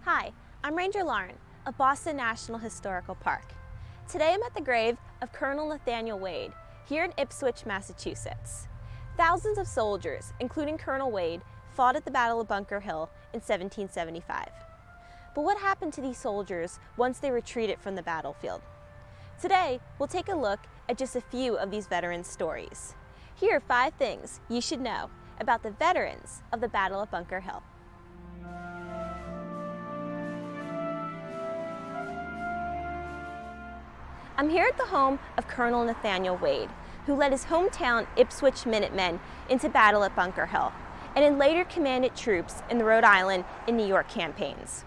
Hi, I'm Ranger Lauren of Boston National Historical Park. Today I'm at the grave of Colonel Nathaniel Wade here in Ipswich, Massachusetts. Thousands of soldiers, including Colonel Wade, fought at the Battle of Bunker Hill in 1775. But what happened to these soldiers once they retreated from the battlefield? Today, we'll take a look at just a few of these veterans' stories. Here are 5 things you should know about the veterans of the Battle of Bunker Hill. I'm here at the home of Colonel Nathaniel Wade, who led his hometown Ipswich Minutemen into battle at Bunker Hill, and then later commanded troops in the Rhode Island and New York campaigns.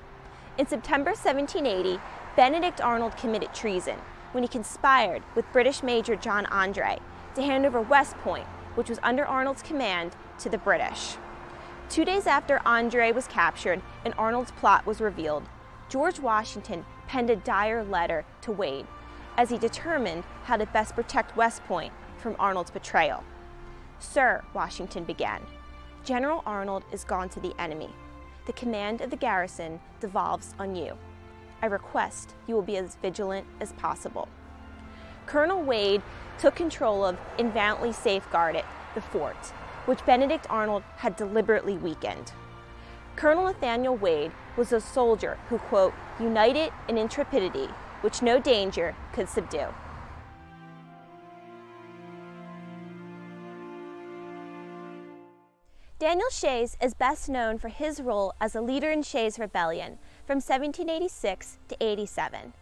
In September 1780, Benedict Arnold committed treason when he conspired with British Major John Andre to hand over West Point, which was under Arnold's command, to the British. 2 days after Andre was captured and Arnold's plot was revealed, George Washington penned a dire letter to Wade as he determined how to best protect West Point from Arnold's betrayal. "Sir," Washington began, "General Arnold is gone to the enemy. The command of the garrison devolves on you. I request you will be as vigilant as possible." Colonel Wade took control of and valiantly safeguarded the fort, which Benedict Arnold had deliberately weakened. Colonel Nathaniel Wade was a soldier who, quote, "united in intrepidity, which no danger could subdue." Daniel Shays is best known for his role as a leader in Shays Rebellion from 1786 to 87.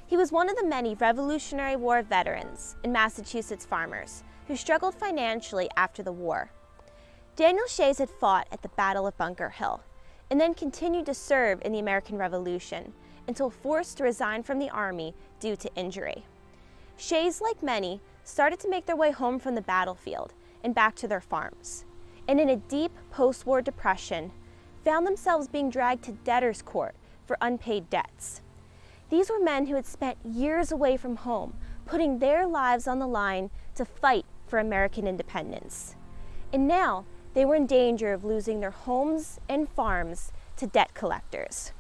He was one of the many Revolutionary War veterans and Massachusetts farmers who struggled financially after the war. Daniel Shays had fought at the Battle of Bunker Hill and then continued to serve in the American Revolution until forced to resign from the Army due to injury. Shays, like many, started to make their way home from the battlefield and back to their farms, and in a deep post-war depression, found themselves being dragged to debtors' court for unpaid debts. These were men who had spent years away from home, putting their lives on the line to fight for American independence. And now they were in danger of losing their homes and farms to debt collectors.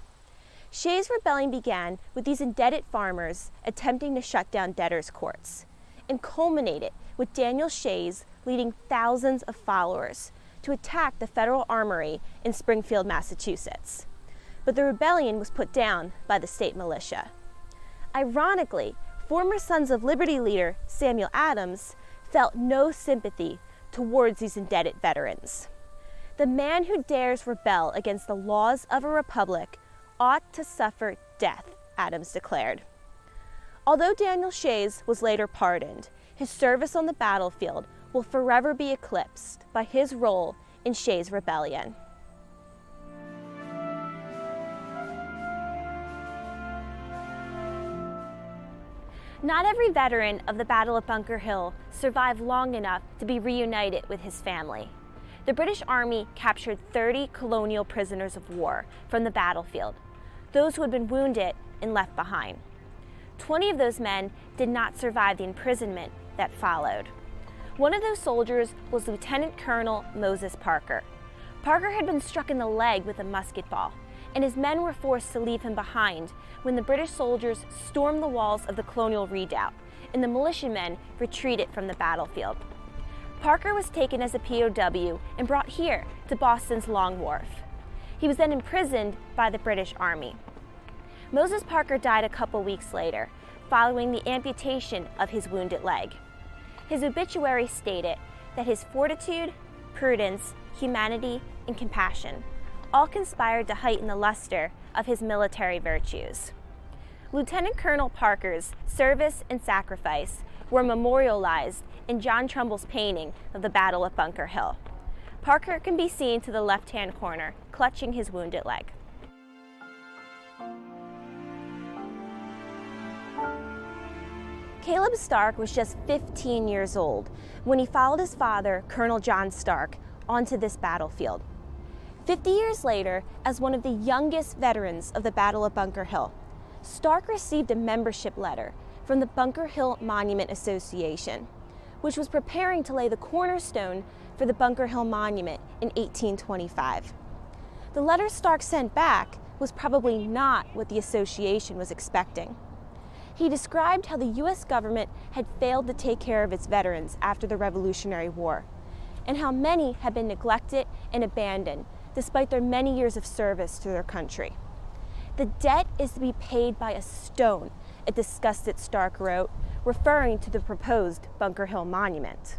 Shays' rebellion began with these indebted farmers attempting to shut down debtors' courts, and culminated with Daniel Shays leading thousands of followers to attack the federal armory in Springfield, Massachusetts. But the rebellion was put down by the state militia. Ironically, former Sons of Liberty leader Samuel Adams felt no sympathy towards these indebted veterans. "The man who dares rebel against the laws of a republic ought to suffer death," Adams declared. Although Daniel Shays was later pardoned, his service on the battlefield will forever be eclipsed by his role in Shays' Rebellion. Not every veteran of the Battle of Bunker Hill survived long enough to be reunited with his family. The British Army captured 30 colonial prisoners of war from the battlefield, those who had been wounded and left behind. 20 of those men did not survive the imprisonment that followed. One of those soldiers was Lieutenant Colonel Moses Parker. Parker had been struck in the leg with a musket ball, and his men were forced to leave him behind when the British soldiers stormed the walls of the colonial redoubt and the militiamen retreated from the battlefield. Parker was taken as a POW and brought here to Boston's Long Wharf. He was then imprisoned by the British Army. Moses Parker died a couple weeks later, following the amputation of his wounded leg. His obituary stated that his fortitude, prudence, humanity, and compassion all conspired to heighten the luster of his military virtues. Lieutenant Colonel Parker's service and sacrifice were memorialized in John Trumbull's painting of the Battle of Bunker Hill. Parker can be seen to the left-hand corner, clutching his wounded leg. Caleb Stark was just 15 years old when he followed his father, Colonel John Stark, onto this battlefield. 50 years later, as one of the youngest veterans of the Battle of Bunker Hill, Stark received a membership letter from the Bunker Hill Monument Association, which was preparing to lay the cornerstone for the Bunker Hill Monument in 1825. The letter Stark sent back was probably not what the association was expecting. He described how the U.S. government had failed to take care of its veterans after the Revolutionary War, and how many had been neglected and abandoned despite their many years of service to their country. "The debt is to be paid by a stone," a disgusted Stark wrote, referring to the proposed Bunker Hill Monument.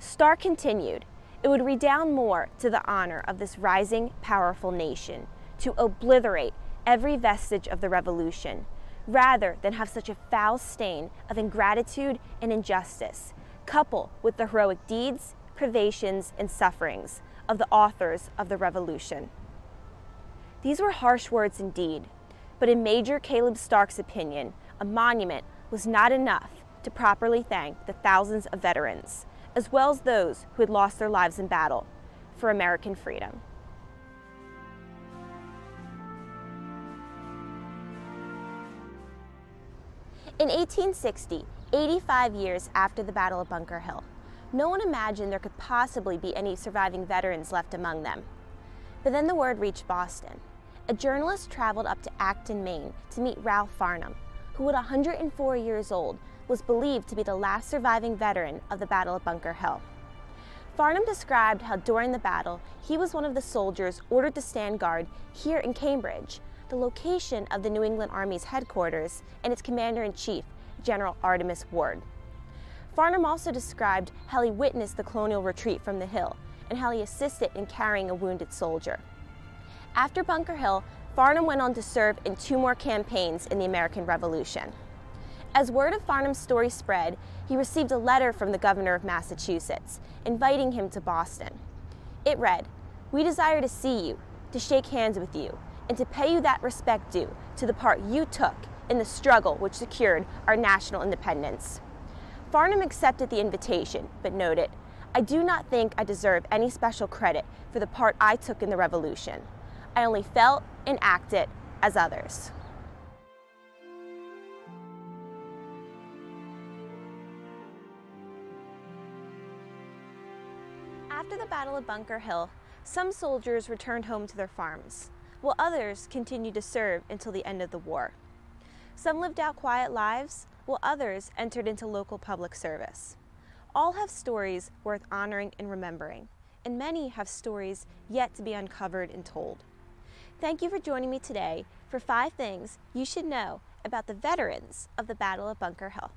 Stark continued, "It would redound more to the honor of this rising, powerful nation to obliterate every vestige of the Revolution, rather than have such a foul stain of ingratitude and injustice, coupled with the heroic deeds, privations, and sufferings of the authors of the Revolution." These were harsh words indeed, but in Major Caleb Stark's opinion, a monument was not enough to properly thank the thousands of veterans, as well as those who had lost their lives in battle for American freedom. In 1860, 85 years after the Battle of Bunker Hill, no one imagined there could possibly be any surviving veterans left among them. But then the word reached Boston. A journalist traveled up to Acton, Maine to meet Ralph Farnham, who at 104 years old was believed to be the last surviving veteran of the Battle of Bunker Hill. Farnham described how during the battle he was one of the soldiers ordered to stand guard here in Cambridge, the location of the New England Army's headquarters and its commander-in-chief, General Artemus Ward. Farnham also described how he witnessed the colonial retreat from the hill and how he assisted in carrying a wounded soldier. After Bunker Hill, Farnham went on to serve in 2 more campaigns in the American Revolution. As word of Farnham's story spread, he received a letter from the governor of Massachusetts, inviting him to Boston. It read, "We desire to see you, to shake hands with you, and to pay you that respect due to the part you took in the struggle which secured our national independence." Farnham accepted the invitation, but noted, "I do not think I deserve any special credit for the part I took in the Revolution. I only felt and acted as others." After the Battle of Bunker Hill, some soldiers returned home to their farms, while others continued to serve until the end of the war. Some lived out quiet lives, while others entered into local public service. All have stories worth honoring and remembering, and many have stories yet to be uncovered and told. Thank you for joining me today for 5 things you should know about the veterans of the Battle of Bunker Hill.